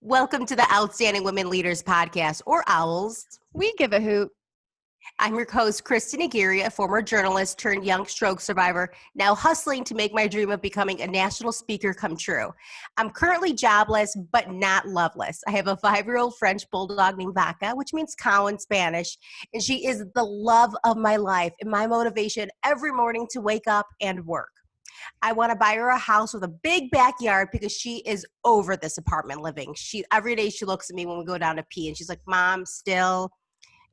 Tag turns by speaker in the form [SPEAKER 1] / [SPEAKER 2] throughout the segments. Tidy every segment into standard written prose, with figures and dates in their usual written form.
[SPEAKER 1] Welcome to the Outstanding Women Leaders Podcast, or OWLS.
[SPEAKER 2] We give a hoot.
[SPEAKER 1] I'm your host, Kristen Aguirre, a former journalist turned young stroke survivor, now hustling to make my dream of becoming a national speaker come true. I'm currently jobless, but not loveless. I have a 5-year-old French bulldog named Vaca, which means cow in Spanish, and she is the love of my life and my motivation every morning to wake up and work. I want to buy her a house with a big backyard because she is over this apartment living. Every day she looks at me when we go down to pee and she's like, Mom, still.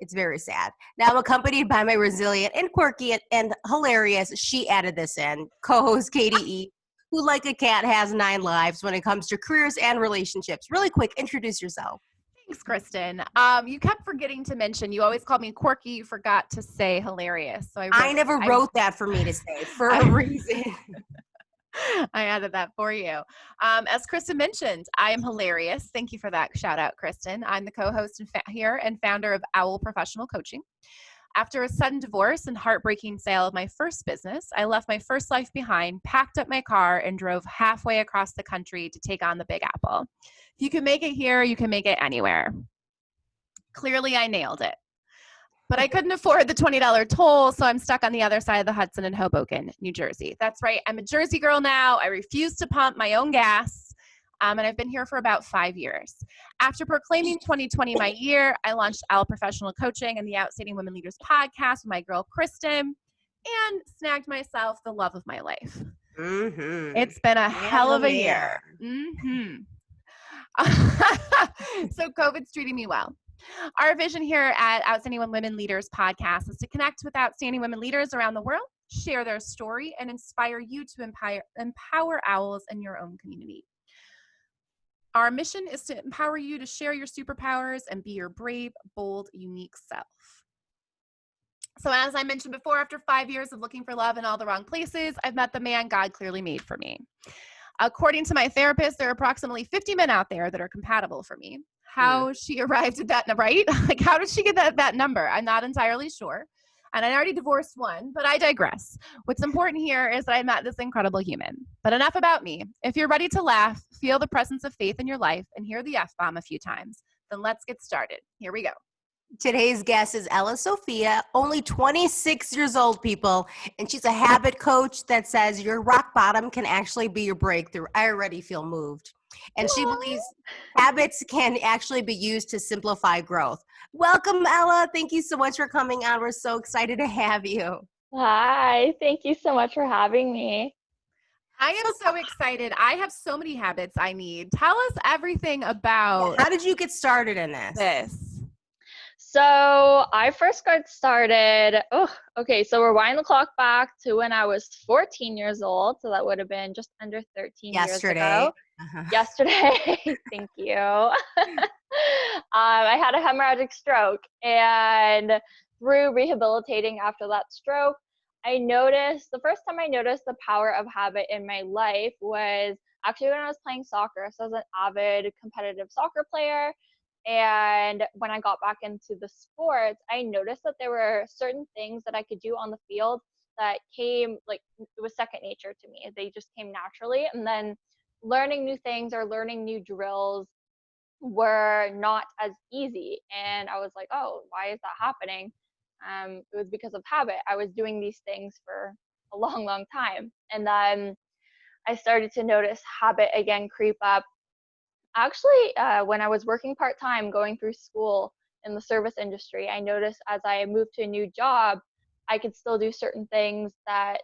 [SPEAKER 1] It's very sad. Now I'm accompanied by my resilient and quirky and hilarious, she added this in, co-host Katie E., who like a cat has 9 lives when it comes to careers and relationships. Really quick, introduce yourself.
[SPEAKER 2] Thanks, Kristen. You kept forgetting to mention, you always called me quirky. You forgot to say hilarious. So
[SPEAKER 1] I never wrote that for me to say for a reason.
[SPEAKER 2] I added that for you. As Kristen mentioned, I am hilarious. Thank you for that shout out, Kristen. I'm the co-host here and founder of Owl Professional Coaching. After a sudden divorce and heartbreaking sale of my first business, I left my first life behind, packed up my car, and drove halfway across the country to take on the Big Apple. If you can make it here, you can make it anywhere. Clearly, I nailed it. But I couldn't afford the $20 toll, so I'm stuck on the other side of the Hudson in Hoboken, New Jersey. That's right. I'm a Jersey girl now. I refuse to pump my own gas, and I've been here for about 5 years. After proclaiming 2020 my year, I launched Owl Professional Coaching and the Outstanding Women Leaders podcast with my girl, Kristen, and snagged myself the love of my life.
[SPEAKER 1] Mm-hmm.
[SPEAKER 2] It's been a hell of a year. Mm-hmm. So COVID's treating me well. Our vision here at Outstanding Women Leaders podcast is to connect with outstanding women leaders around the world, share their story, and inspire you to empower owls in your own community. Our mission is to empower you to share your superpowers and be your brave, bold, unique self. So as I mentioned before, after 5 years of looking for love in all the wrong places, I've met the man God clearly made for me. According to my therapist, there are approximately 50 men out there that are compatible for me. How she arrived at that, right? Like, how did she get that number? I'm not entirely sure. And I already divorced one, but I digress. What's important here is that I met this incredible human. But enough about me. If you're ready to laugh, feel the presence of faith in your life, and hear the F-bomb a few times, then let's get started. Here we go.
[SPEAKER 1] Today's guest is Sofia, only 26 years old, people, and she's a habit coach that says your rock bottom can actually be your breakthrough. I already feel moved. And she believes habits can actually be used to simplify growth. Welcome, Ella. Thank you so much for coming on. We're so excited to have you.
[SPEAKER 3] Hi, thank you so much for having me.
[SPEAKER 2] I am so excited. I have so many habits I need. Tell us everything about
[SPEAKER 1] how did you get started in this?
[SPEAKER 3] So I first got started, so rewind the clock back to when I was 14 years old. So that would have been just under 13 years ago. Yesterday, thank you. I had a hemorrhagic stroke, and through rehabilitating after that stroke, the first time I noticed the power of habit in my life was actually when I was playing soccer. So I was an avid competitive soccer player. And when I got back into the sports, I noticed that there were certain things that I could do on the field that came, like, it was second nature to me. They just came naturally. And then learning new things or learning new drills were not as easy. And I was like, oh, why is that happening? It was because of habit. I was doing these things for a long, long time. And then I started to notice habit again creep up. Actually, when I was working part-time going through school in the service industry, I noticed as I moved to a new job, I could still do certain things that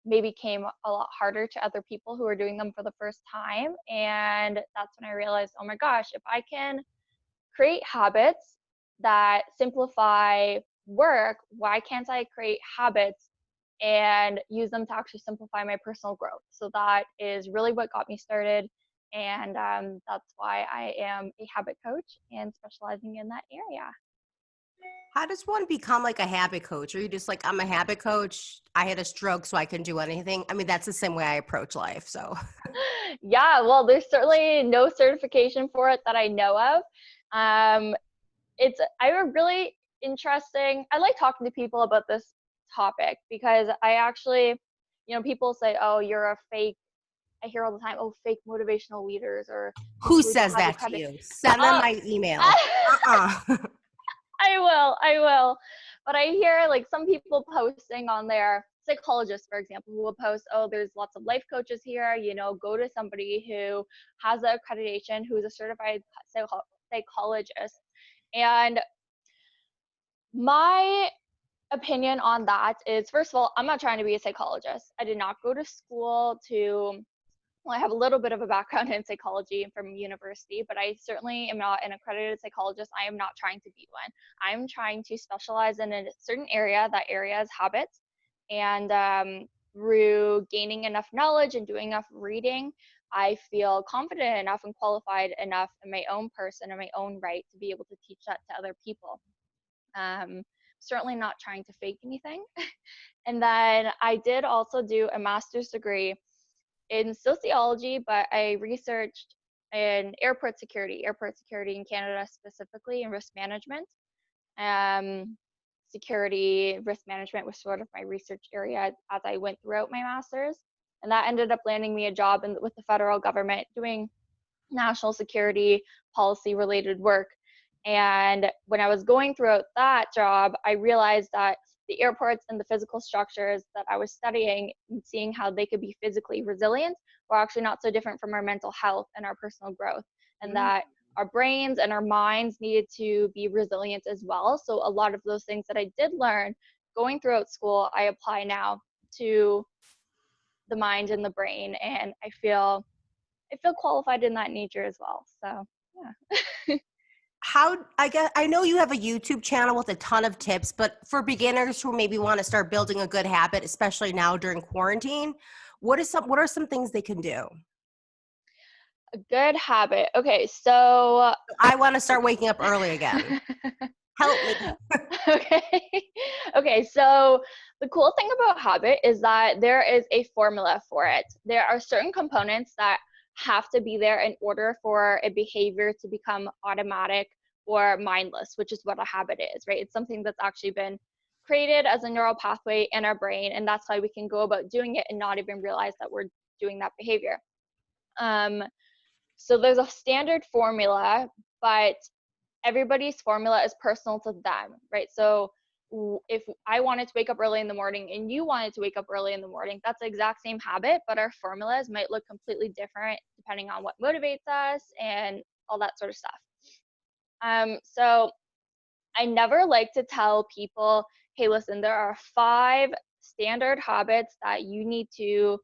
[SPEAKER 3] maybe came a lot harder to other people who were doing them for the first time. And that's when I realized, oh my gosh, if I can create habits that simplify work, why can't I create habits and use them to actually simplify my personal growth? So that is really what got me started. And that's why I am a habit coach and specializing in that area.
[SPEAKER 1] How does one become like a habit coach? Are you just like, I'm a habit coach, I had a stroke, so I can do anything? I mean, that's the same way I approach life, so.
[SPEAKER 3] Yeah, well, there's certainly no certification for it that I know of. I really interesting. I like talking to people about this topic because I actually, people say, oh, you're a fake I hear all the time, oh, fake motivational leaders or
[SPEAKER 1] Who
[SPEAKER 3] people who don't
[SPEAKER 1] says
[SPEAKER 3] have the
[SPEAKER 1] that to
[SPEAKER 3] credit.
[SPEAKER 1] you? Send them my email.
[SPEAKER 3] I will. But I hear like some people posting on their psychologists, for example, who will post, oh, there's lots of life coaches here, you know, go to somebody who has the accreditation, who's a certified psychologist. And my opinion on that is, first of all, I'm not trying to be a psychologist. I did not go to school to, well, I have a little bit of a background in psychology from university, but I certainly am not an accredited psychologist. I am not trying to be one. I'm trying to specialize in a certain area. That area is habits. And through gaining enough knowledge and doing enough reading, I feel confident enough and qualified enough in my own person and my own right to be able to teach that to other people. Certainly not trying to fake anything. And then I did also do a master's degree in sociology, but I researched in airport security in Canada specifically, and risk management. Security, risk management was sort of my research area as I went throughout my master's. And that ended up landing me a job with the federal government doing national security policy related work. And when I was going throughout that job, I realized that the airports and the physical structures that I was studying and seeing how they could be physically resilient were actually not so different from our mental health and our personal growth, and that our brains and our minds needed to be resilient as well. So a lot of those things that I did learn going throughout school, I apply now to the mind and the brain, and I feel qualified in that nature as well. So yeah.
[SPEAKER 1] I guess I know you have a YouTube channel with a ton of tips, but for beginners who maybe want to start building a good habit, especially now during quarantine, what are some things they can do?
[SPEAKER 3] A good habit. Okay, so
[SPEAKER 1] I want to start waking up early again. Help me.
[SPEAKER 3] Okay, so the cool thing about habit is that there is a formula for it. There are certain components that have to be there in order for a behavior to become automatic or mindless, which is what a habit is, right? It's something that's actually been created as a neural pathway in our brain, and that's why we can go about doing it and not even realize that we're doing that behavior. So there's a standard formula, but everybody's formula is personal to them, right? So if I wanted to wake up early in the morning and you wanted to wake up early in the morning, that's the exact same habit, but our formulas might look completely different depending on what motivates us and all that sort of stuff. So I never like to tell people, hey, listen, there are 5 standard habits that you need to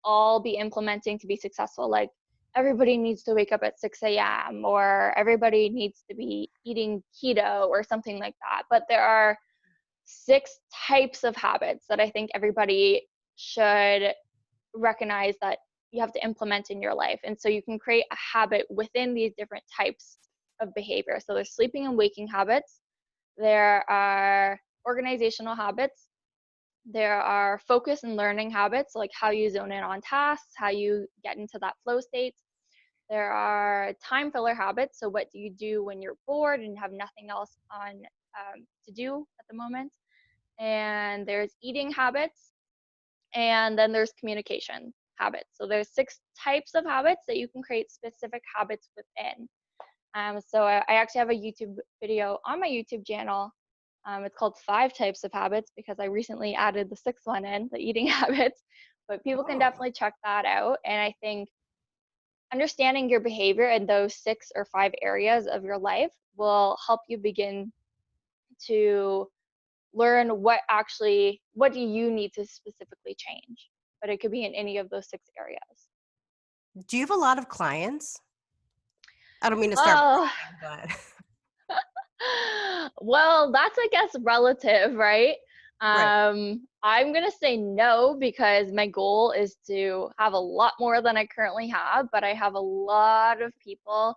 [SPEAKER 3] all be implementing to be successful. Like everybody needs to wake up at 6 a.m. or everybody needs to be eating keto or something like that. But there are 6 types of habits that I think everybody should recognize that you have to implement in your life. And so you can create a habit within these different types of behavior. So there's sleeping and waking habits. There are organizational habits. There are focus and learning habits, like how you zone in on tasks, how you get into that flow state. There are time filler habits. So what do you do when you're bored and have nothing else on to do at the moment? And there's eating habits. And then there's communication habits. So there's 6 types of habits that you can create specific habits within. So I actually have a YouTube video on my YouTube channel. It's called 5 types of habits because I recently added the 6th one in, the eating habits. But people can definitely check that out. And I think understanding your behavior in those 6 or 5 areas of your life will help you begin to learn what do you need to specifically change. But it could be in any of those 6 areas.
[SPEAKER 1] Do you have a lot of clients? I don't mean to start crying, but
[SPEAKER 3] well, that's, I guess, relative, right?
[SPEAKER 1] Right.
[SPEAKER 3] I'm gonna say no because my goal is to have a lot more than I currently have, but I have a lot of people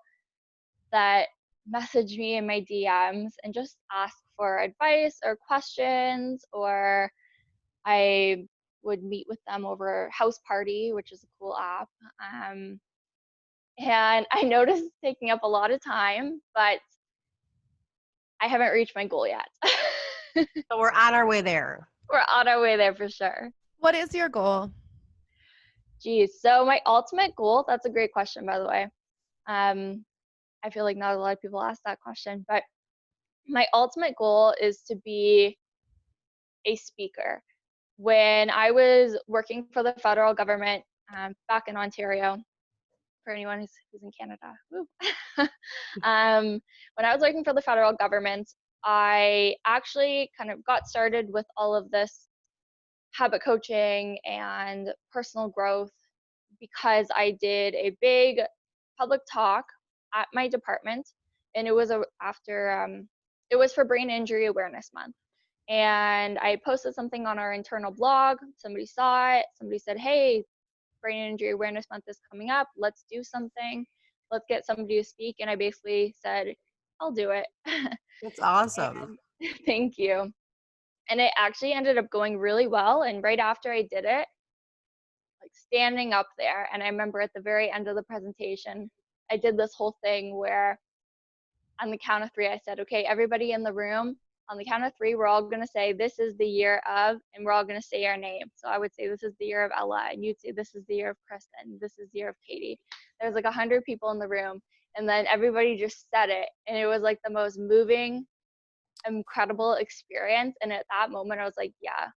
[SPEAKER 3] that message me in my DMs and just ask for advice or questions, or I would meet with them over House Party, which is a cool app. And I noticed it's taking up a lot of time, but I haven't reached my goal yet.
[SPEAKER 1] So we're on our way there.
[SPEAKER 3] We're on our way there for sure.
[SPEAKER 2] What is your goal?
[SPEAKER 3] Geez. So my ultimate goal, that's a great question, by the way. I feel like not a lot of people ask that question, but my ultimate goal is to be a speaker. When I was working for the federal government back in Ontario, for anyone who's in Canada, woo. When I was working for the federal government, I actually kind of got started with all of this habit coaching and personal growth because I did a big public talk at my department, and it was it was for Brain Injury Awareness Month. And I posted something on our internal blog. Somebody saw it. Somebody said, "Hey, Brain Injury Awareness Month is coming up. Let's do something. Let's get somebody to speak." And I basically said, "I'll do it."
[SPEAKER 1] That's awesome.
[SPEAKER 3] And thank you. And it actually ended up going really well. And right after I did it, like standing up there, and I remember at the very end of the presentation, I did this whole thing where on the count of three, I said, "Okay, everybody in the room, on the count of three, we're all going to say, 'This is the year of,' and we're all going to say our name." So I would say, "This is the year of Ella," and you'd say, "This is the year of Kristen, this is the year of Katie." There's like 100 people in the room, and then everybody just said it, and it was like the most moving, incredible experience. And at that moment, I was like, yeah,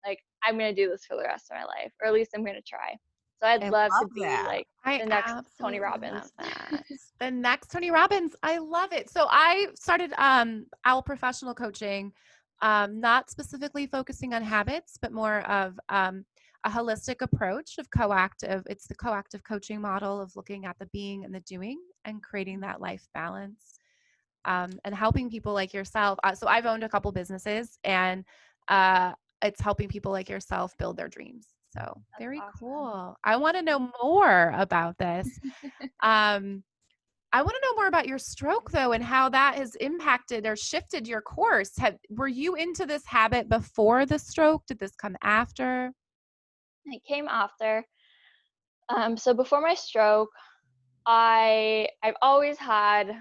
[SPEAKER 3] like I'm going to do this for the rest of my life, or at least I'm going to try. So I'd
[SPEAKER 1] I
[SPEAKER 3] love to
[SPEAKER 1] love
[SPEAKER 3] be
[SPEAKER 1] that.
[SPEAKER 3] like
[SPEAKER 2] I
[SPEAKER 3] the next Tony
[SPEAKER 2] absolutely
[SPEAKER 3] Robbins.
[SPEAKER 2] love that. The next Tony Robbins. I love it. So I started Owl Professional Coaching, not specifically focusing on habits, but more of a holistic approach of coactive. It's the coactive coaching model of looking at the being and the doing and creating that life balance, and helping people like yourself. So I've owned a couple businesses, and it's helping people like yourself build their dreams. So
[SPEAKER 3] That's
[SPEAKER 2] very
[SPEAKER 3] awesome.
[SPEAKER 2] cool. I want to know more about this. I want to know more about your stroke though, and how that has impacted or shifted your course. Were you into this habit before the stroke? Did this come after?
[SPEAKER 3] It came after. So before my stroke, I've always had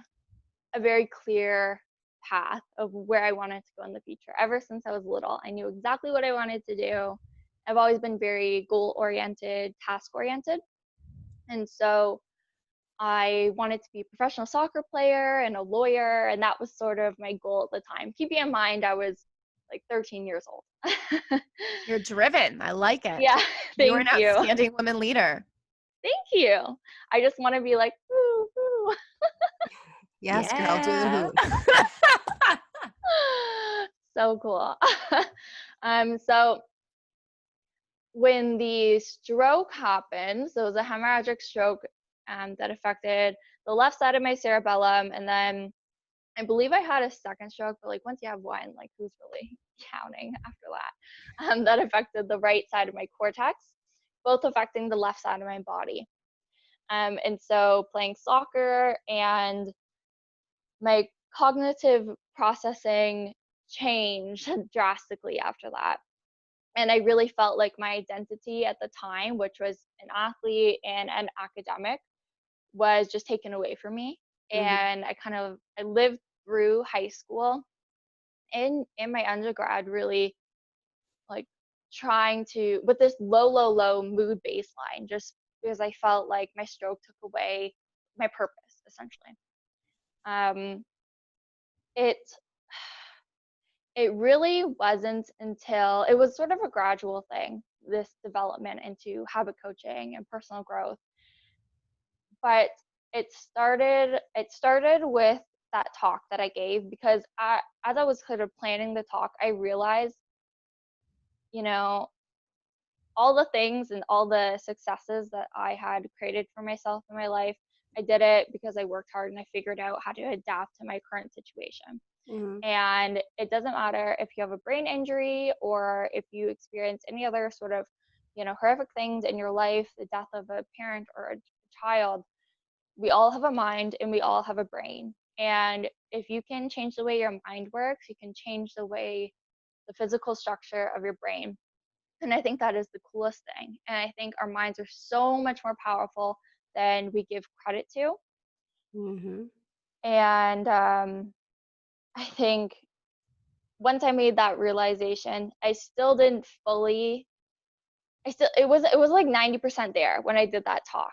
[SPEAKER 3] a very clear path of where I wanted to go in the future. Ever since I was little, I knew exactly what I wanted to do. I've always been very goal oriented, task oriented. And so I wanted to be a professional soccer player and a lawyer, and that was sort of my goal at the time. Keeping in mind, I was like 13 years old.
[SPEAKER 2] You're driven. I like it.
[SPEAKER 3] Yeah,
[SPEAKER 2] You're an
[SPEAKER 3] thank you.
[SPEAKER 2] outstanding woman leader.
[SPEAKER 3] Thank you. I just want to be like, woo, woo.
[SPEAKER 1] Yes, girl, do the
[SPEAKER 2] Yeah.
[SPEAKER 1] hoot.
[SPEAKER 3] So cool. So when the stroke happened, so it was a hemorrhagic stroke that affected the left side of my cerebellum, and then I believe I had a second stroke, but like once you have one, like who's really counting after that? That affected the right side of my cortex, both affecting the left side of my body. And so playing soccer and my cognitive processing changed drastically after that. And I really felt like my identity at the time, which was an athlete and an academic, was just taken away from me. And I lived through high school and in my undergrad really like trying to with this low mood baseline, just because I felt like my stroke took away my purpose essentially. Um, it it really wasn't until it was sort of a gradual thing, this development into habit coaching and personal growth. But it started with that talk that I gave, because as I was kind of planning the talk, I realized, you know, all the things and all the successes that I had created for myself in my life, I did it because I worked hard and I figured out how to adapt to my current situation. And it doesn't matter if you have a brain injury or if you experience any other sort of, horrific things in your life, the death of a parent or a child. We all have a mind and we all have a brain. And if you can change the way your mind works, you can change the physical structure of your brain. And I think that is the coolest thing. And I think our minds are so much more powerful than we give credit to. And I think once I made that realization, I still didn't fully it was like 90% there when I did that talk,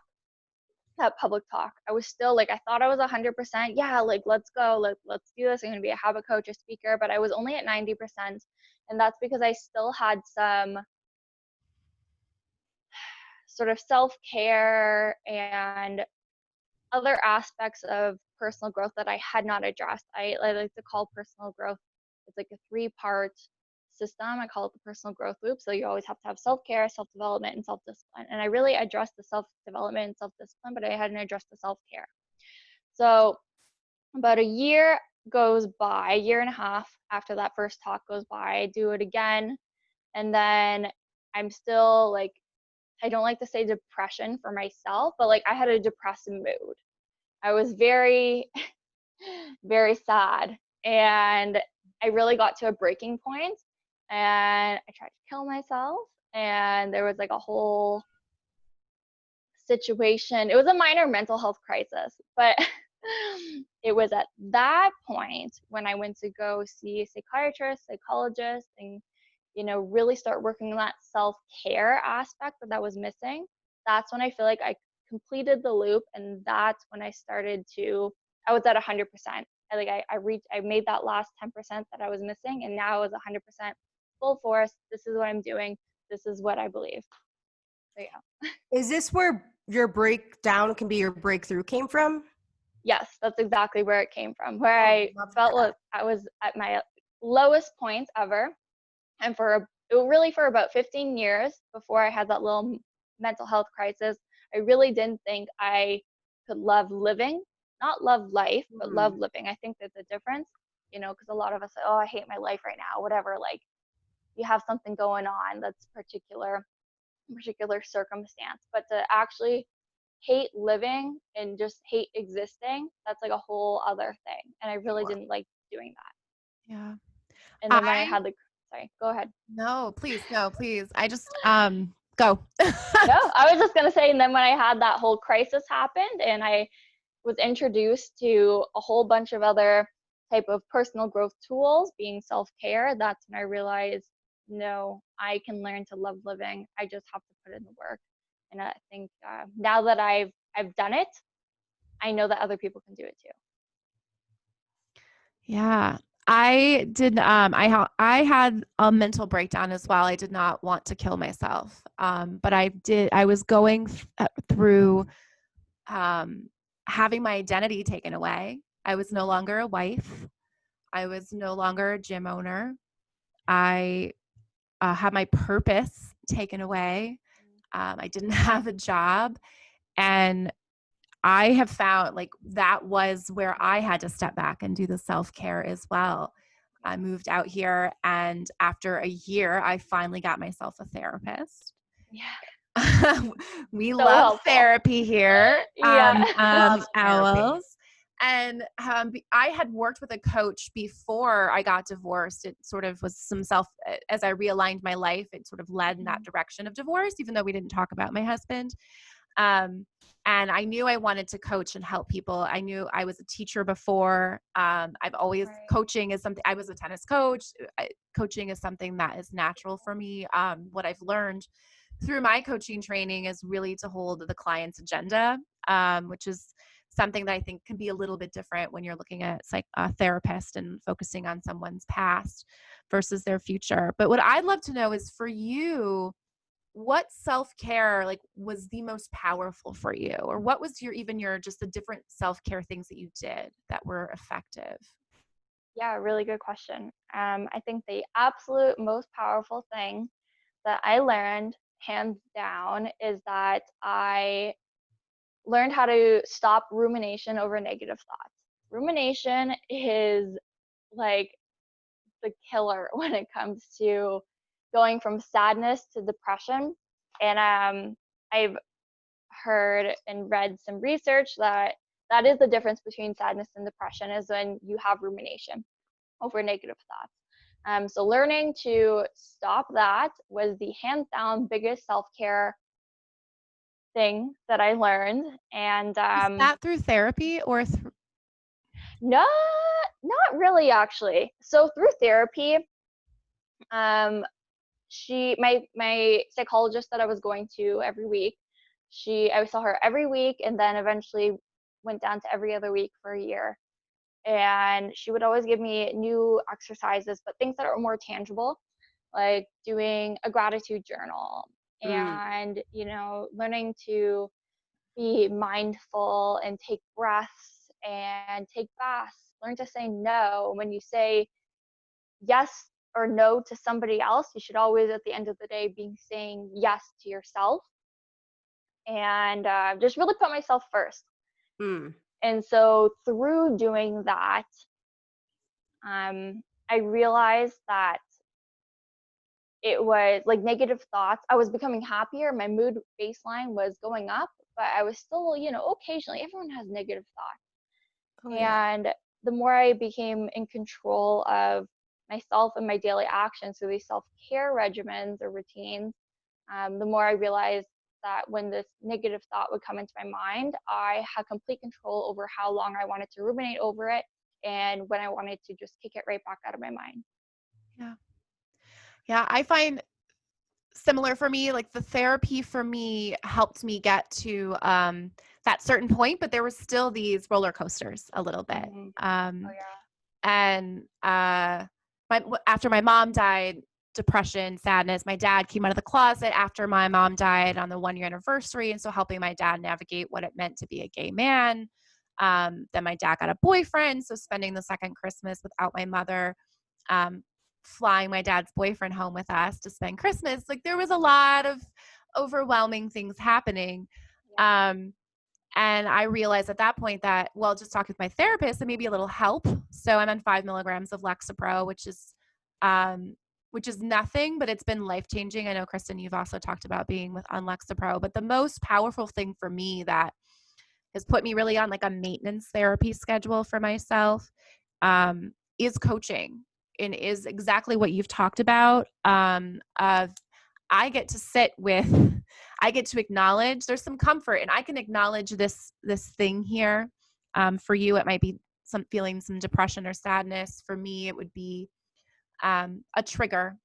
[SPEAKER 3] that public talk. I was still like, I thought I was 100%. Yeah, like, let's go. Let's do this. I'm going to be a habit coach, a speaker, but I was only at 90%. And that's because I still had some sort of self-care and other aspects of personal growth that I had not addressed. I like to call personal growth, it's like a 3-part system. I call it the personal growth loop. So you always have to have self-care, self-development, and self-discipline. And I really addressed the self-development and self-discipline, but I hadn't addressed the self-care. So about a year goes by, a year and a half after that first talk goes by, I do it again. And then I'm still like, I don't like to say depression for myself, but like I had a depressed mood. I was very, very sad. And I really got to a breaking point and I tried to kill myself. And there was like a whole situation. It was a minor mental health crisis, but it was at that point when I went to go see a psychiatrist, psychologist, and really start working on that self-care aspect that was missing. That's when I feel like I completed the loop, and that's when I started to. I was at 100%. I made that last 10% that I was missing, and now I was 100% full force. This is what I'm doing. This is what I believe. So yeah.
[SPEAKER 1] Is this where your breakdown can be your breakthrough came from?
[SPEAKER 3] Yes, that's exactly where it came from. Where
[SPEAKER 1] Oh,
[SPEAKER 3] I
[SPEAKER 1] love
[SPEAKER 3] felt
[SPEAKER 1] that.
[SPEAKER 3] like I was at my lowest point ever, and for about 15 years before I had that little mental health crisis, I really didn't think I could love living, not love life, but love living. I think there's a difference, because a lot of us say, oh, I hate my life right now, whatever. Like, you have something going on that's particular circumstance, but to actually hate living and just hate existing, that's like a whole other thing. And I really
[SPEAKER 1] Sure.
[SPEAKER 3] didn't like doing that.
[SPEAKER 2] Yeah.
[SPEAKER 3] And then when I had sorry, go ahead.
[SPEAKER 2] No, please. No, please. I just, go.
[SPEAKER 3] No, I was just going to say, and then when I had that whole crisis happened and I was introduced to a whole bunch of other type of personal growth tools, being self-care, that's when I realized, no, I can learn to love living. I just have to put in the work. And I think now that I've done it, I know that other people can do it too.
[SPEAKER 2] Yeah. I did, I had a mental breakdown as well. I did not want to kill myself. But I was going through, having my identity taken away. I was no longer a wife. I was no longer a gym owner. I had my purpose taken away. I didn't have a job. And I have found like that was where I had to step back and do the self-care as well. I moved out here, and after a year, I finally got myself a therapist.
[SPEAKER 3] Yeah.
[SPEAKER 2] We
[SPEAKER 3] So
[SPEAKER 2] love
[SPEAKER 3] helpful.
[SPEAKER 2] therapy here.
[SPEAKER 3] Yeah.
[SPEAKER 1] Love therapy.
[SPEAKER 2] Owls. And I had worked with a coach before I got divorced. It sort of was as I realigned my life, it sort of led in that direction of divorce, even though we didn't talk about my husband. And I knew I wanted to coach and help people. I knew I was a teacher before. I've always, coaching is something, I was a tennis coach. Coaching is something that is natural for me. What I've learned through my coaching training is really to hold the client's agenda, which is something that I think can be a little bit different when you're looking at a therapist and focusing on someone's past versus their future. But what I'd love to know is, for you, what self-care was the most powerful for you, or what was your just the different self-care things that you did that were effective?
[SPEAKER 3] Yeah, really good question. I think the absolute most powerful thing that I learned, hands down, is that I learned how to stop rumination over negative thoughts. Rumination is like the killer when it comes to going from sadness to depression. And I've heard and read some research that is the difference between sadness and depression, is when you have rumination over negative thoughts. So learning to stop that was the hands down biggest self-care thing that I learned. And
[SPEAKER 2] Is that through therapy or
[SPEAKER 3] no, not really actually. So through therapy, my psychologist that I was going to every week, I saw her every week, and then eventually went down to every other week for a year. And she would always give me new exercises, but things that are more tangible, like doing a gratitude journal and, learning to be mindful and take breaths and take baths. Learn to say no. When you say yes or no to somebody else, you should always, at the end of the day, be saying yes to yourself, and just really put myself first.
[SPEAKER 1] Mm.
[SPEAKER 3] And so through doing that, I realized that it was like negative thoughts. I was becoming happier. My mood baseline was going up, but I was still, occasionally everyone has negative thoughts.
[SPEAKER 1] Oh, yeah.
[SPEAKER 3] And the more I became in control of myself and my daily actions through these self-care regimens or routines, the more I realized that when this negative thought would come into my mind, I had complete control over how long I wanted to ruminate over it and when I wanted to just kick it right back out of my mind.
[SPEAKER 2] Yeah. Yeah. I find similar for me, like the therapy for me helped me get to that certain point, but there was still these roller coasters a little bit.
[SPEAKER 3] Oh yeah.
[SPEAKER 2] And after my mom died, depression, sadness. My dad came out of the closet after my mom died on the 1-year anniversary, and so helping my dad navigate what it meant to be a gay man. Then my dad got a boyfriend, so spending the second Christmas without my mother, flying my dad's boyfriend home with us to spend Christmas. Like there was a lot of overwhelming things happening. And I realized at that point that, well, just talking with my therapist, it may be a little help. So I'm on 5 milligrams of Lexapro, which is nothing, but it's been life-changing. I know, Kristen, you've also talked about being on Lexapro, but the most powerful thing for me that has put me really on like a maintenance therapy schedule for myself is coaching, and is exactly what you've talked about. Of I get to sit with, I get to acknowledge there's some comfort, and I can acknowledge this thing here. For you, it might be feeling some depression or sadness. For me, it would be a trigger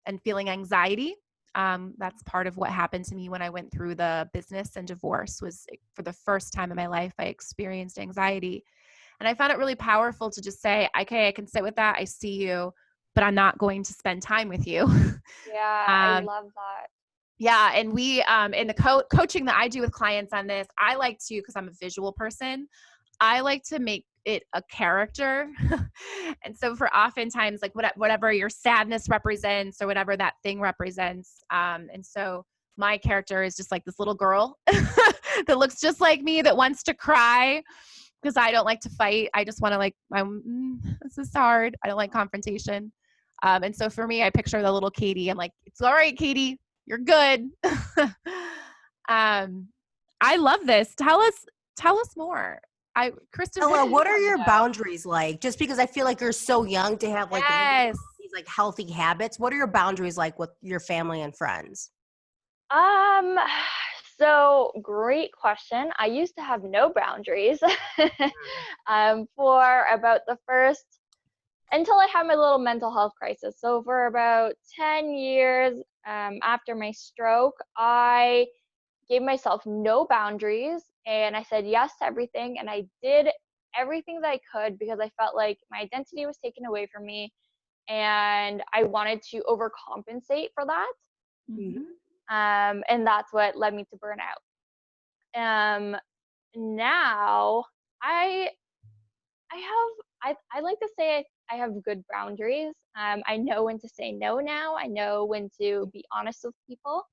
[SPEAKER 2] and feeling anxiety. That's part of what happened to me when I went through the business and divorce. Was for the first time in my life, I experienced anxiety. And I found it really powerful to just say, okay, I can sit with that. I see you, but I'm not going to spend time with you.
[SPEAKER 3] Yeah, I
[SPEAKER 2] um,
[SPEAKER 3] love that.
[SPEAKER 2] yeah. And we, in the coaching that I do with clients on this, I like to, because I'm a visual person, I like to make it a character. And so for oftentimes, like whatever your sadness represents or whatever that thing represents. And so my character is just like this little girl that looks just like me, that wants to cry because I don't like to fight. I just want to this is hard. I don't like confrontation. And so for me, I picture the little Katie. I'm like, it's all right, Katie, you're good. I love this. Tell us more. Kristen,
[SPEAKER 1] Ella,
[SPEAKER 2] what do you
[SPEAKER 1] what are
[SPEAKER 2] want to
[SPEAKER 1] your
[SPEAKER 2] know?
[SPEAKER 1] boundaries like? Just because I feel like you're so young to have like really
[SPEAKER 2] Yes.
[SPEAKER 1] these like healthy habits. What are your boundaries like with your family and friends?
[SPEAKER 3] Um, so great question. I used to have no boundaries for about the first, until I had my little mental health crisis. So for about 10 years after my stroke, I gave myself no boundaries and I said yes to everything. And I did everything that I could because I felt like my identity was taken away from me and I wanted to overcompensate for that.
[SPEAKER 2] Mhm.
[SPEAKER 3] And that's what led me to burnout. Now I I have I like to say I have good boundaries. I know when to say no now. I know when to be honest with people.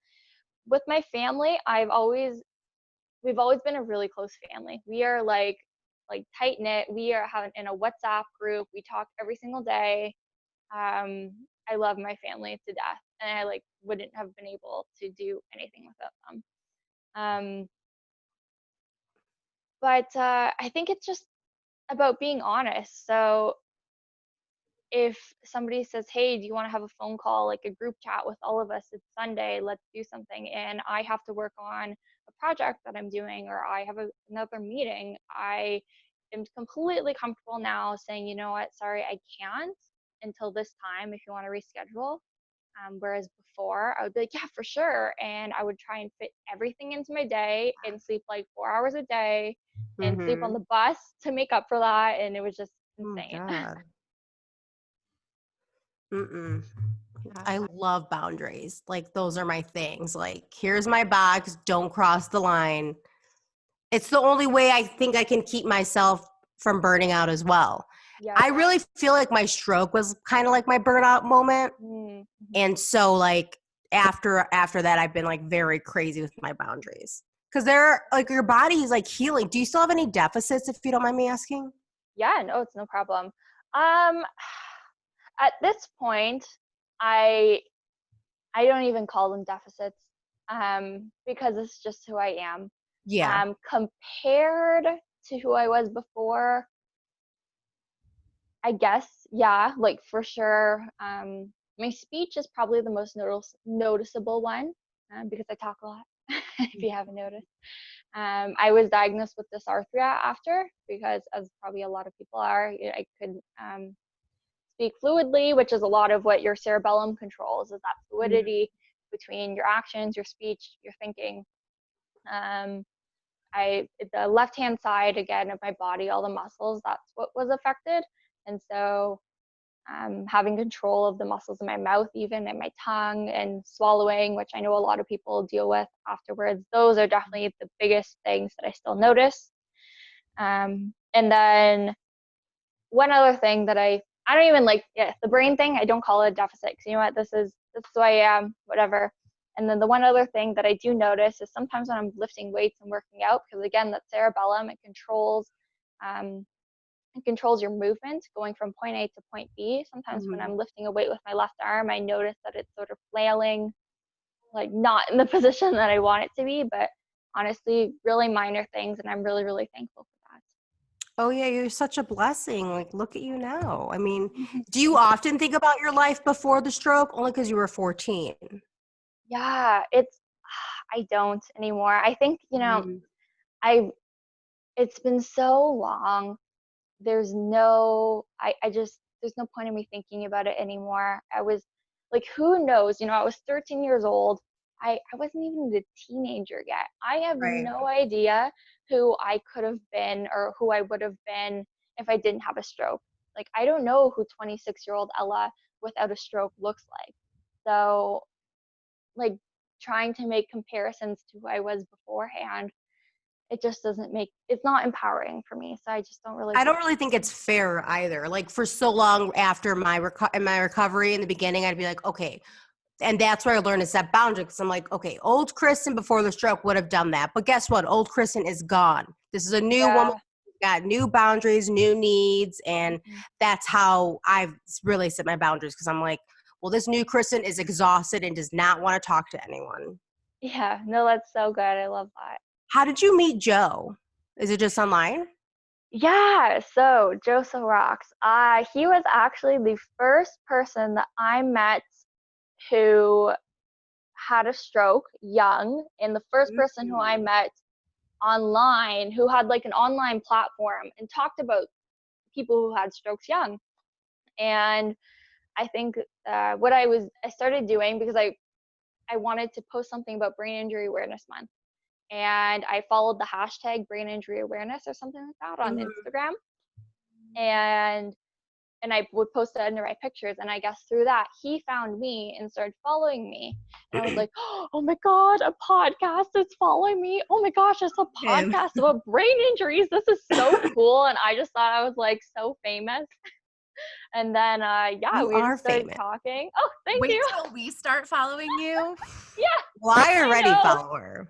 [SPEAKER 3] With my family, we've always been a really close family. We are like tight knit. We are having in a WhatsApp group. We talk every single day. I love my family to death, and I like wouldn't have been able to do anything without them. Um, but I think it's just about being honest. So if somebody says, "Hey, do you want to have a phone call, like a group chat with all of us? It's Sunday. Let's do something." And I have to work on a project that I'm doing, or I have another meeting. I am completely comfortable now saying, "You know what? Sorry, I can't until this time. If you want to reschedule." Whereas before I would be like, yeah, for sure. And I would try and fit everything into my day and sleep like 4 hours a day and sleep on
[SPEAKER 1] Mm-hmm.
[SPEAKER 3] the bus to make up for that. And it was just
[SPEAKER 1] Oh my
[SPEAKER 3] insane.
[SPEAKER 1] God. Mm-mm.
[SPEAKER 2] Yeah.
[SPEAKER 1] I love boundaries. Like those are my things. Like here's my box. Don't cross the line. It's the only way I think I can keep myself from burning out as well.
[SPEAKER 3] Yeah.
[SPEAKER 1] I really feel like my stroke was kind of like my burnout moment.
[SPEAKER 3] Mm-hmm.
[SPEAKER 1] And so like after that I've been like very crazy with my boundaries. Cuz they're like your body is like healing. Do you still have any deficits if you don't mind me asking?
[SPEAKER 3] Yeah, no, it's no problem. Um, at this point, I I don't even call them deficits, because it's just who I am.
[SPEAKER 1] Yeah.
[SPEAKER 3] Compared to who I was before, I guess, yeah, like for sure. My speech is probably the most noticeable one, because I talk a lot, if you haven't noticed. I was diagnosed with dysarthria after, because as probably a lot of people are, I could speak fluidly, which is a lot of what your cerebellum controls, is that
[SPEAKER 1] Mhm.
[SPEAKER 3] fluidity between your actions, your speech, your thinking. Um, I the left hand side again of my body, all the muscles, that's what was affected, and so having control of the muscles in my mouth, even and my tongue, and swallowing, which I know a lot of people deal with afterwards. Those are definitely the biggest things that I still notice. And then one other thing that I don't even like, yeah, the brain thing. I don't call it a deficit because you know what, this is who I am, whatever. And then the one other thing that I do notice is sometimes when I'm lifting weights and working out, because again, that cerebellum, um, it controls your movement going from point A to point B. Sometimes when
[SPEAKER 1] Mhm.
[SPEAKER 3] I'm lifting a weight with my left arm, I notice that it's sort of flailing, like not in the position that I want it to be, but honestly, really minor things, and I'm really, really thankful for that.
[SPEAKER 1] Oh yeah, you're such a blessing. Like look at you now. I mean, do you
[SPEAKER 3] Thank you.
[SPEAKER 1] often think about your life before the stroke only cuz you were 14?
[SPEAKER 3] Yeah, it's I don't anymore. I think,
[SPEAKER 1] Mhm.
[SPEAKER 3] I it's been so long. I just there's no point in me thinking about it anymore. I was like, who knows? I was 13 years old. I wasn't even a teenager yet. I have
[SPEAKER 1] Right.
[SPEAKER 3] no idea who I could have been or who I would have been if I didn't have a stroke. Like I don't know who 26-year-old Ella without a stroke looks like. So like trying to make comparisons to who I was beforehand, it just doesn't make it's not empowering for me. So I just don't really
[SPEAKER 1] I
[SPEAKER 3] do
[SPEAKER 1] don't really think it's fair either. Like for so long after my recovery in the beginning, I'd be like, okay, and that's where I learned to set boundaries. Because I'm like, okay, old Kristen before the stroke would have done that, but guess what? Old Kristen is gone. This is a new woman.
[SPEAKER 3] yeah.
[SPEAKER 1] Got new boundaries, new needs, and
[SPEAKER 3] Mhm.
[SPEAKER 1] that's how I've really set my boundaries. Because I'm like, well, this new Kristen is exhausted and does not want to talk to anyone.
[SPEAKER 3] Yeah, no, that's so good. I love that.
[SPEAKER 1] How did you meet Joe? Is it just online?
[SPEAKER 3] Yeah, so Joseph rocks. He was actually the first person that I met who had a stroke young, and the first person who I
[SPEAKER 1] Mm.
[SPEAKER 3] met online who had like an online platform and talked about people who had strokes young. And I think what I started doing because I wanted to post something about Brain Injury Awareness Month, and I followed the hashtag Brain Injury Awareness or something like that on
[SPEAKER 1] Mhm.
[SPEAKER 3] Instagram, and I would post it under my pictures, and I guess through that he found me and started following me, and I was like, oh my god, a podcast is following me! Oh my gosh, it's a
[SPEAKER 1] Him.
[SPEAKER 3] podcast about brain injuries. This is so cool, and I just thought I was like so famous. And then yeah,
[SPEAKER 1] You
[SPEAKER 3] we
[SPEAKER 1] are
[SPEAKER 3] just started
[SPEAKER 1] famous.
[SPEAKER 3] talking. Oh, thank
[SPEAKER 2] Wait
[SPEAKER 3] you.
[SPEAKER 2] till we start following you.
[SPEAKER 3] Yeah,
[SPEAKER 1] Well, I
[SPEAKER 3] I
[SPEAKER 1] already
[SPEAKER 3] know.
[SPEAKER 1] follow her.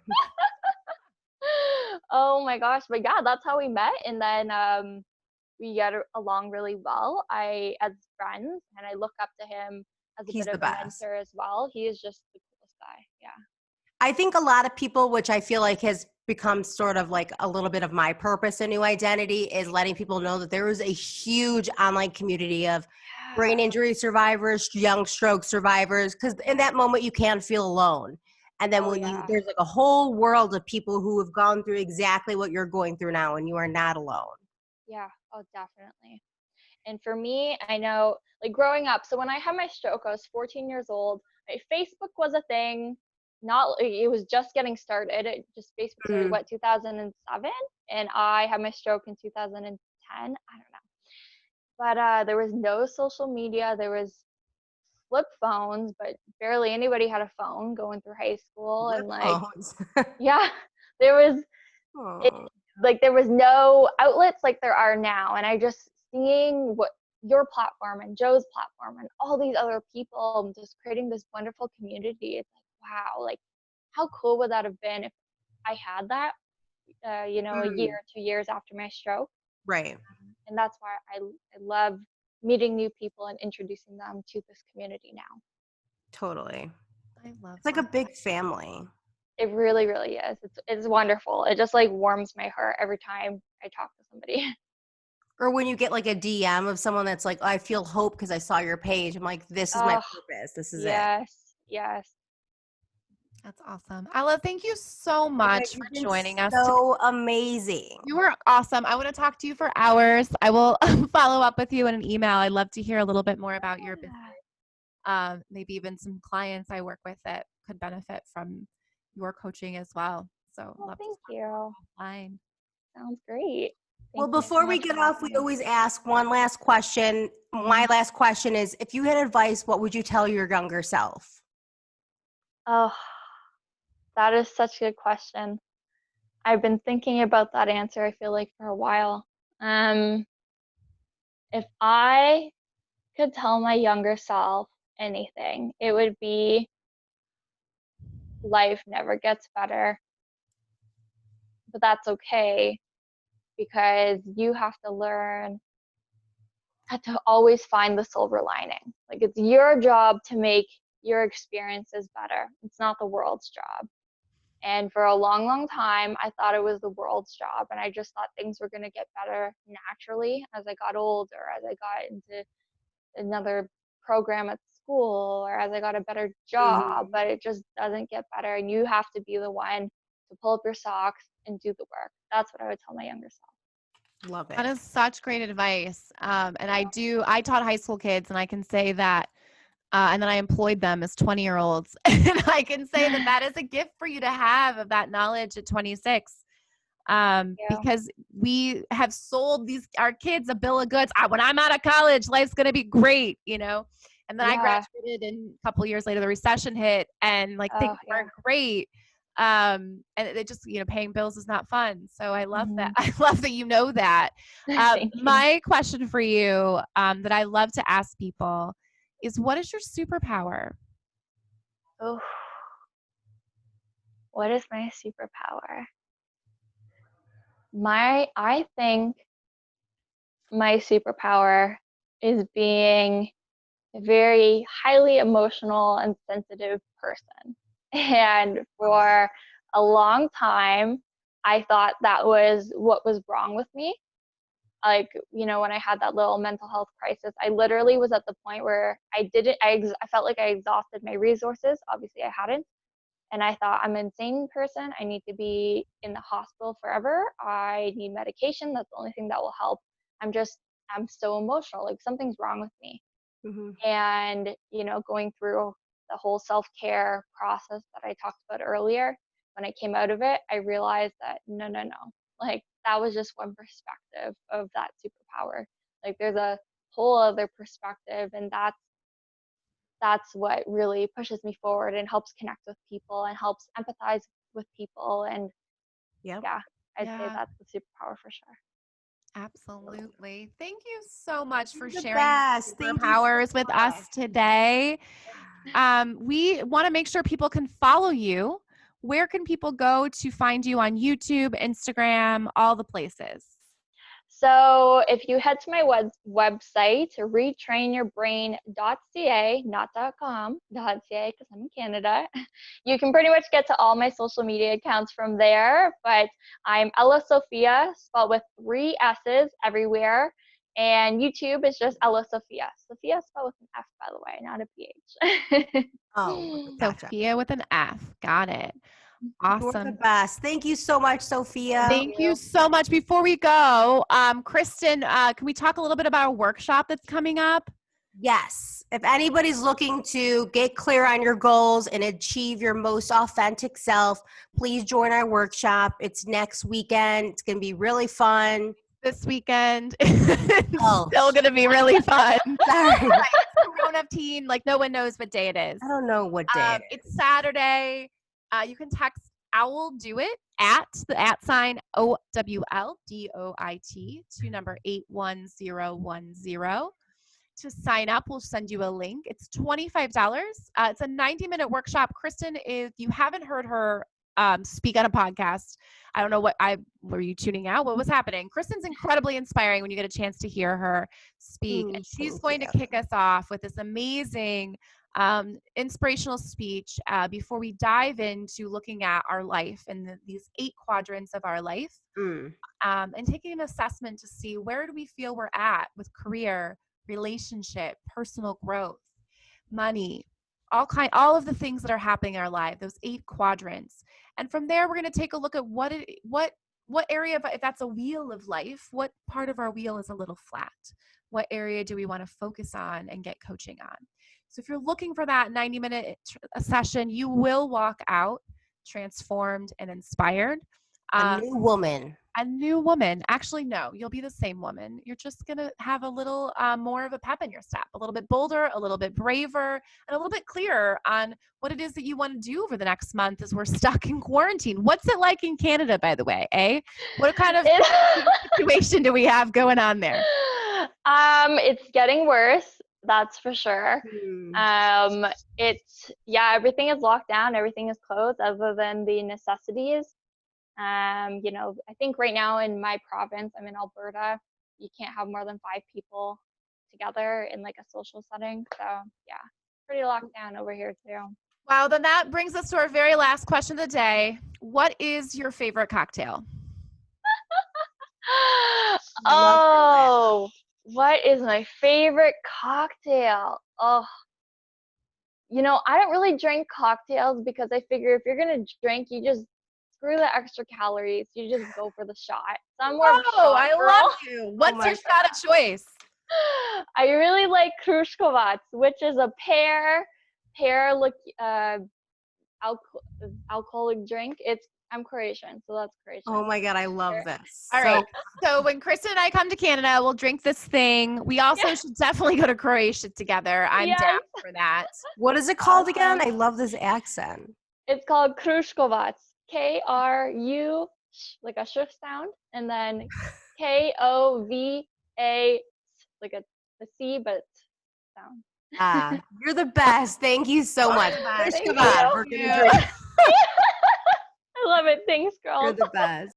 [SPEAKER 3] Oh my gosh, but yeah, that's how we met, and then we get along really well. I as friends, and I look up to him as a
[SPEAKER 1] He's
[SPEAKER 3] bit
[SPEAKER 1] the
[SPEAKER 3] of a
[SPEAKER 1] best.
[SPEAKER 3] mentor as well. He is just the coolest guy. Yeah.
[SPEAKER 1] I think a lot of people, which I feel like has become sort of like a little bit of my purpose and new identity, is letting people know that there is a huge online community of brain
[SPEAKER 3] Yeah.
[SPEAKER 1] injury survivors, young stroke survivors, because in
[SPEAKER 3] Yeah.
[SPEAKER 1] that moment you can feel alone. And then
[SPEAKER 3] Oh
[SPEAKER 1] when you,
[SPEAKER 3] yeah.
[SPEAKER 1] there's like a whole world of people who have gone through exactly what you're going through now, and you are not alone.
[SPEAKER 3] Yeah. Oh, definitely. And for me, I know like growing up, so when I had my stroke, I was 14 years old. Facebook was a thing. Not it was just getting started. It just Facebook started 2007, and I had my stroke in 2010. I don't know, but there was no social media. There was flip phones, but barely anybody had a phone going through high school,
[SPEAKER 1] Flip
[SPEAKER 3] and like
[SPEAKER 1] phones.
[SPEAKER 3] yeah, there was it,
[SPEAKER 1] Aw.
[SPEAKER 3] like there was no outlets like there are now, and I just seeing what your platform and Joe's platform and all these other people just creating this wonderful community. It's like, wow, like how cool would that have been if I had that, a year
[SPEAKER 1] Mm,
[SPEAKER 3] or 2 years after my stroke.
[SPEAKER 1] right.
[SPEAKER 3] And that's why I love meeting new people and introducing them to this community now.
[SPEAKER 1] Totally.
[SPEAKER 2] I love
[SPEAKER 1] It's like a
[SPEAKER 2] that.
[SPEAKER 1] big family.
[SPEAKER 3] It really, really is. It's wonderful. It just like warms my heart every time I talk to somebody.
[SPEAKER 1] Or when you get like a DM of someone that's like, I feel hope because I saw your page. I'm like, this is my
[SPEAKER 3] Oh,
[SPEAKER 1] purpose. This is it.
[SPEAKER 3] yes, yes.
[SPEAKER 2] That's awesome. Ella, thank you so
[SPEAKER 1] Oh my God,
[SPEAKER 2] much for
[SPEAKER 1] you've been
[SPEAKER 2] joining us today.
[SPEAKER 1] so amazing.
[SPEAKER 2] You were awesome. I want to talk to you for hours. I will follow up with you in an email. I'd love to hear a little bit more about your business. Maybe even some clients I work with that could benefit from your coaching as well. So
[SPEAKER 3] Well,
[SPEAKER 2] love to
[SPEAKER 3] thank
[SPEAKER 2] talk
[SPEAKER 3] you.
[SPEAKER 2] offline.
[SPEAKER 3] Sounds great.
[SPEAKER 1] Well,
[SPEAKER 3] Thank you so
[SPEAKER 1] before we
[SPEAKER 3] much
[SPEAKER 1] get
[SPEAKER 3] for
[SPEAKER 1] off,
[SPEAKER 3] having
[SPEAKER 1] we
[SPEAKER 3] me.
[SPEAKER 1] always ask one last question. My last question is, if you had advice, what would you tell your younger self?
[SPEAKER 3] Oh, that is such a good question. I've been thinking about that answer, I feel like, for a while. Um, if I could tell my younger self anything, it would be life never gets better, but that's okay because you have to learn how to always find the silver lining. Like it's your job to make your experiences better. It's not the world's job. And for a long, long time, I thought it was the world's job. And I just thought things were going to get better naturally as I got older, as I got into another program at school, or as I got a better job.
[SPEAKER 1] Mhm.
[SPEAKER 3] But it just doesn't get better. And you have to be the one to pull up your socks and do the work. That's what I would tell my younger self.
[SPEAKER 1] Love
[SPEAKER 2] That
[SPEAKER 1] it.
[SPEAKER 2] is such great advice. And I taught high school kids, and I can say that, and then I employed them as 20-year-olds. And I can say that that is a gift for you to have of that knowledge at 26.
[SPEAKER 3] Yeah.
[SPEAKER 2] Because we have sold our kids a bill of goods. When I'm out of college, life's going to be great, And then I
[SPEAKER 3] Yeah.
[SPEAKER 2] graduated, and a couple years later, the recession hit, and like things
[SPEAKER 3] Oh, yeah.
[SPEAKER 2] weren't great. And it just, paying bills is not fun. So I love that.
[SPEAKER 3] Mhm.
[SPEAKER 2] I love that you know that.
[SPEAKER 3] Thank you.
[SPEAKER 2] My question for you, that I love to ask people is, what is your superpower?
[SPEAKER 3] Oh, what is my superpower? I think my superpower is being a very highly emotional and sensitive person. And for a long time, I thought that was what was wrong with me. Like, when I had that little mental health crisis, I literally was at the point where I felt like I exhausted my resources. Obviously, I hadn't. And I thought, I'm an insane person. I need to be in the hospital forever. I need medication. That's the only thing that will help. I'm so emotional. Like something's wrong with me.
[SPEAKER 1] Mhm.
[SPEAKER 3] And, going through the whole self-care process that I talked about earlier, when I came out of it, I realized that no, no, no. Like that was just one perspective of that superpower. Like there's a whole other perspective, and that's what really pushes me forward and helps connect with people and helps empathize with people. And
[SPEAKER 1] Yep.
[SPEAKER 3] yeah, I'd say
[SPEAKER 2] Yeah,
[SPEAKER 3] that's the superpower for sure.
[SPEAKER 2] absolutely. Thank you so much for
[SPEAKER 1] The
[SPEAKER 2] sharing
[SPEAKER 1] best.
[SPEAKER 2] your
[SPEAKER 1] Thank you so
[SPEAKER 2] superpowers with
[SPEAKER 1] much.
[SPEAKER 2] us today. We want to make sure people can follow you. Where can people go to find you on YouTube, Instagram, all the places?
[SPEAKER 3] So if you head to my website, retrainyourbrain.ca, not .com, .ca because I'm in Canada, you can pretty much get to all my social media accounts from there. But I'm Ella Sofia, spelled with 3 S's everywhere. And YouTube is just Ella Sofia. Sophia spelled with an F, by the way, not a PH.
[SPEAKER 1] Oh, gotcha.
[SPEAKER 2] Sophia with an F. Got it.
[SPEAKER 1] You're the
[SPEAKER 2] Awesome.
[SPEAKER 1] best. Thank you so much, Sophia.
[SPEAKER 3] Thank
[SPEAKER 2] Thank you
[SPEAKER 3] you.
[SPEAKER 2] so much. Before we go, Kristen, can we talk a little bit about a workshop that's coming up?
[SPEAKER 1] Yes. If anybody's looking to get clear on your goals and achieve your most authentic self, please join our workshop. It's next weekend. It's going to be really fun.
[SPEAKER 2] This weekend. It's
[SPEAKER 1] Oh,
[SPEAKER 2] still going to be really fun.
[SPEAKER 1] Sorry.
[SPEAKER 2] Right. It's grown-up teen. Like, no one knows what day it is.
[SPEAKER 1] I don't know what day it is.
[SPEAKER 2] It's Saturday. You can text Owl Do It at the @ OWLDOIT to number 81010. To sign up, we'll send you a link. It's $25. It's a 90-minute workshop. Kristen, if you haven't heard her speak on a podcast, I don't know were you tuning out? What was happening? Kristen's incredibly inspiring when you get a chance to hear her speak. And she's going to kick us off with this amazing inspirational speech before we dive into looking at our life and these 8 quadrants of our life, and taking an assessment to see where do we feel we're at with career, relationship, personal growth, money, all of the things that are happening in our life, those 8 quadrants. And from there, we're going to take a look at what area, if that's a wheel of life, what part of our wheel is a little flat? What area do we want to focus on and get coaching on? So if you're looking for that 90-minute session, you will walk out transformed and inspired.
[SPEAKER 1] A new woman.
[SPEAKER 2] A new woman. Actually, no, you'll be the same woman. You're just going to have a little more of a pep in your step, a little bit bolder, a little bit braver, and a little bit clearer on what it is that you want to do over the next month as we're stuck in quarantine. What's it like in Canada, by the way, eh? What kind of situation do we have going on there?
[SPEAKER 3] It's getting worse, that's for sure. Everything is locked down, everything is closed other than the necessities. I think right now in my province, I'm in Alberta, you can't have more than 5 people together in like a social setting. So yeah, pretty locked down over here too.
[SPEAKER 2] Wow, then that brings us to our very last question of the day. What is your favorite cocktail?
[SPEAKER 3] What is my favorite cocktail? I don't really drink cocktails because I figure if you're going to drink, you just screw the extra calories. You just go for the shot. So I'm more of a shot
[SPEAKER 2] I
[SPEAKER 3] girl.
[SPEAKER 2] love you. What's your shot of choice?
[SPEAKER 3] I really like Kruškovac, which is a pear alcoholic drink. I'm Croatian, so that's Croatian.
[SPEAKER 1] Oh my God, I love this.
[SPEAKER 2] All right. So when Kristen and I come to Canada, we'll drink this thing. We also should definitely go to Croatia together. I'm down for that.
[SPEAKER 1] What is it called again? I love this accent.
[SPEAKER 3] It's called Kruškovac. K-R-U, like a sh sound, and then K-O-V-A, like a C, but sound.
[SPEAKER 1] You're the best. Thank you so much.
[SPEAKER 3] Thank
[SPEAKER 1] We're gonna drink.
[SPEAKER 3] I love it. Thanks, girl.
[SPEAKER 1] You're the best.